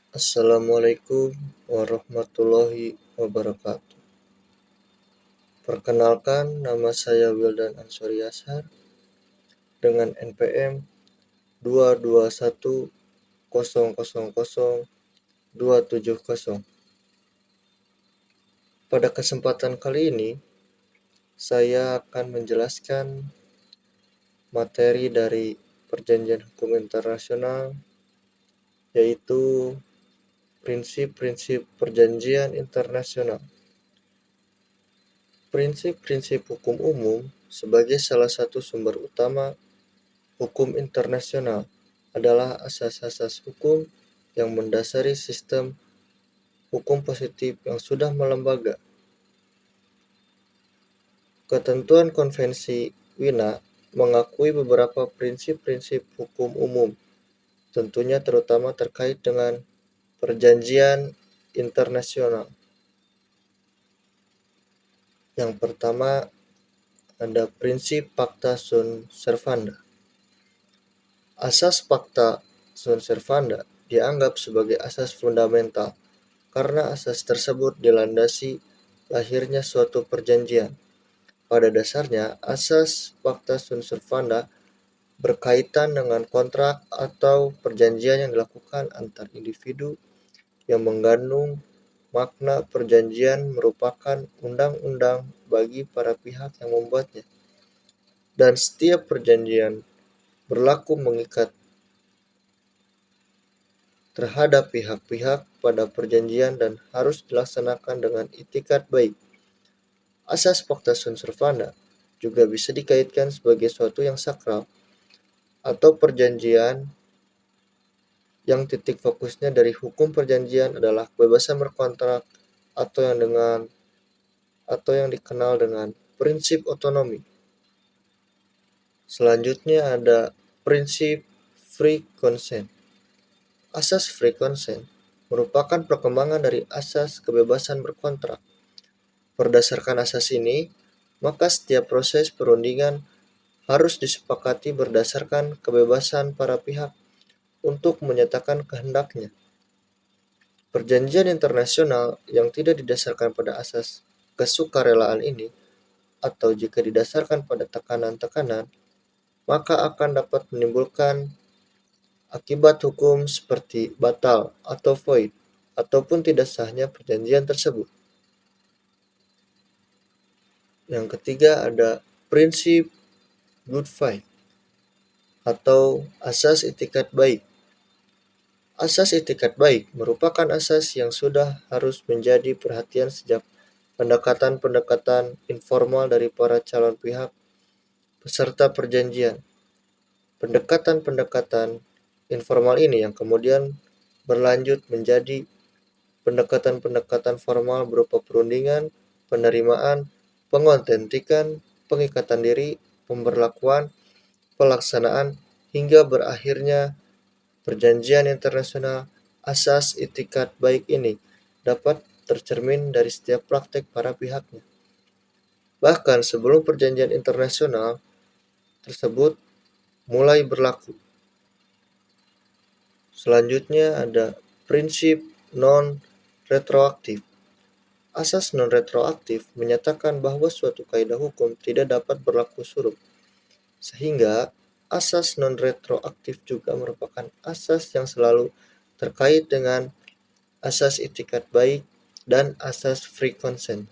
Assalamualaikum warahmatullahi wabarakatuh. Perkenalkan, nama saya Wildan Ansori Yashar dengan NPM 221000270. Pada kesempatan kali ini, saya akan menjelaskan materi dari Perjanjian Hukum Internasional, yaitu prinsip-prinsip perjanjian internasional. Prinsip-prinsip hukum umum sebagai salah satu sumber utama hukum internasional adalah asas-asas hukum yang mendasari sistem hukum positif yang sudah melembaga. Ketentuan Konvensi Wina mengakui beberapa prinsip-prinsip hukum umum, tentunya terutama terkait dengan perjanjian internasional. Yang pertama, ada prinsip Pacta Sunt Servanda. Asas Pacta Sunt Servanda dianggap sebagai asas fundamental karena asas tersebut dilandasi lahirnya suatu perjanjian. Pada dasarnya, asas Pacta Sunt Servanda berkaitan dengan kontrak atau perjanjian yang dilakukan antar individu yang mengandung makna perjanjian merupakan undang-undang bagi para pihak yang membuatnya. Dan setiap perjanjian berlaku mengikat terhadap pihak-pihak pada perjanjian dan harus dilaksanakan dengan itikat baik. Asas Pacta Sunt Servanda juga bisa dikaitkan sebagai suatu yang sakral atau perjanjian yang titik fokusnya dari hukum perjanjian adalah kebebasan berkontrak atau yang dikenal dengan prinsip otonomi. Selanjutnya ada prinsip free consent. Asas free consent merupakan perkembangan dari asas kebebasan berkontrak. Berdasarkan asas ini, maka setiap proses perundingan harus disepakati berdasarkan kebebasan para pihak untuk menyatakan kehendaknya. Perjanjian internasional yang tidak didasarkan pada asas kesukarelaan ini, atau jika didasarkan pada tekanan-tekanan, maka akan dapat menimbulkan akibat hukum seperti batal atau void, ataupun tidak sahnya perjanjian tersebut. Yang ketiga ada prinsip good faith atau asas itikat baik. Asas itikat baik merupakan asas yang sudah harus menjadi perhatian sejak pendekatan-pendekatan informal dari para calon pihak peserta perjanjian. Pendekatan-pendekatan informal ini yang kemudian berlanjut menjadi pendekatan-pendekatan formal berupa perundingan, penerimaan, pengautentikan, pengikatan diri, pemberlakuan, pelaksanaan, hingga berakhirnya perjanjian internasional. Asas itikat baik ini dapat tercermin dari setiap praktek para pihaknya. Bahkan sebelum perjanjian internasional tersebut mulai berlaku. Selanjutnya ada prinsip non-retroaktif. Asas non-retroaktif menyatakan bahwa suatu kaidah hukum tidak dapat berlaku surut, sehingga asas non-retroaktif juga merupakan asas yang selalu terkait dengan asas itikat baik dan asas free consent,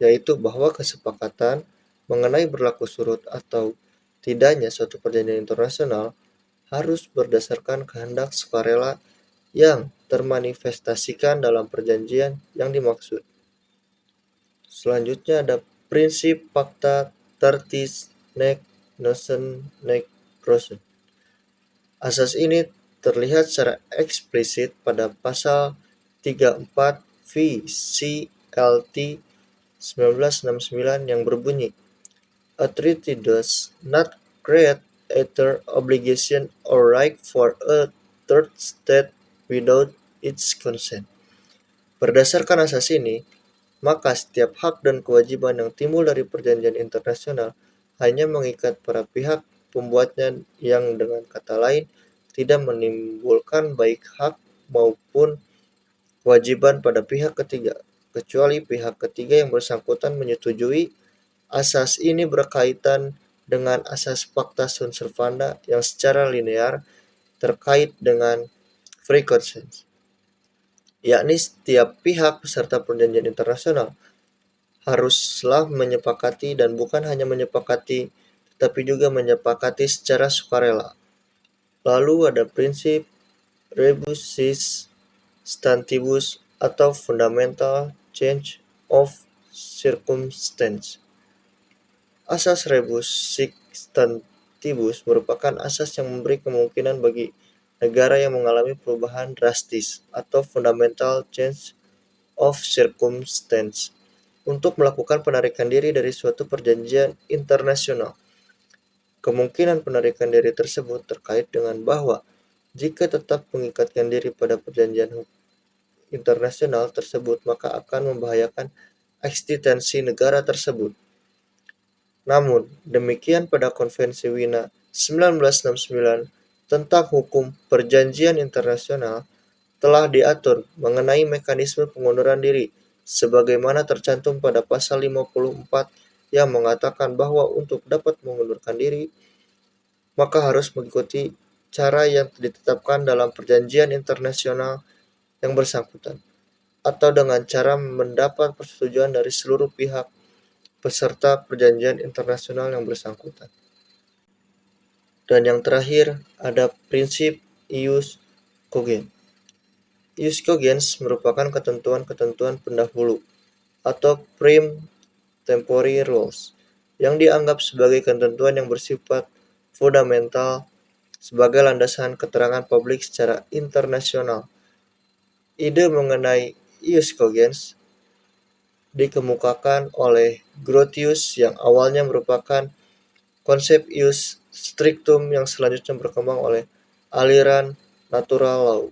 yaitu bahwa kesepakatan mengenai berlaku surut atau tidaknya suatu perjanjian internasional harus berdasarkan kehendak sukarela yang termanifestasikan dalam perjanjian yang dimaksud. Selanjutnya ada prinsip Pacta Tertis Nec Nocen Nec Prosunt. Asas ini terlihat secara eksplisit pada pasal 34 VCLT 1969 yang berbunyi, "A treaty does not create either obligation or right for a third state without its consent." Berdasarkan asas ini, maka setiap hak dan kewajiban yang timbul dari perjanjian internasional hanya mengikat para pihak pembuatnya yang dengan kata lain tidak menimbulkan baik hak maupun kewajiban pada pihak ketiga, kecuali pihak ketiga yang bersangkutan menyetujui asas ini berkaitan dengan asas pacta sunt servanda yang secara linear terkait dengan free consent, yakni setiap pihak peserta perjanjian internasional haruslah menyepakati dan bukan hanya menyepakati, tetapi juga menyepakati secara sukarela. Lalu ada prinsip rebus sis stantibus atau fundamental change of circumstance. Asas rebus sic stantibus merupakan asas yang memberi kemungkinan bagi negara yang mengalami perubahan drastis atau fundamental change of circumstance untuk melakukan penarikan diri dari suatu perjanjian internasional. Kemungkinan penarikan diri tersebut terkait dengan bahwa jika tetap mengikatkan diri pada perjanjian internasional tersebut, maka akan membahayakan eksistensi negara tersebut. Namun, demikian pada Konvensi Wina 1969 tentang hukum perjanjian internasional telah diatur mengenai mekanisme pengunduran diri sebagaimana tercantum pada pasal 54 yang mengatakan bahwa untuk dapat mengundurkan diri maka harus mengikuti cara yang ditetapkan dalam perjanjian internasional yang bersangkutan atau dengan cara mendapat persetujuan dari seluruh pihak peserta perjanjian internasional yang bersangkutan. Dan yang terakhir ada prinsip ius cogens. Ius cogens merupakan ketentuan-ketentuan pendahulu atau prim tempori rules yang dianggap sebagai ketentuan yang bersifat fundamental sebagai landasan keterangan publik secara internasional. Ide mengenai ius cogens dikemukakan oleh Grotius yang awalnya merupakan konsep ius strictum yang selanjutnya berkembang oleh aliran natural law.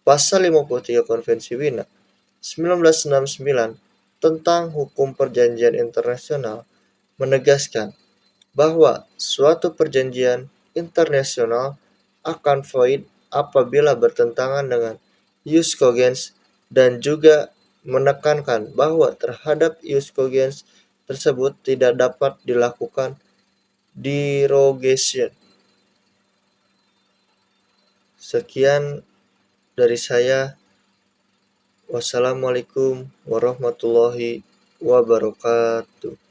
Pasal 53 Konvensi Wina 1969 tentang hukum perjanjian internasional menegaskan bahwa suatu perjanjian internasional akan void apabila bertentangan dengan ius cogens dan juga menekankan bahwa terhadap ius cogens tersebut tidak dapat dilakukan derogation. Sekian dari saya. Wassalamualaikum warahmatullahi wabarakatuh.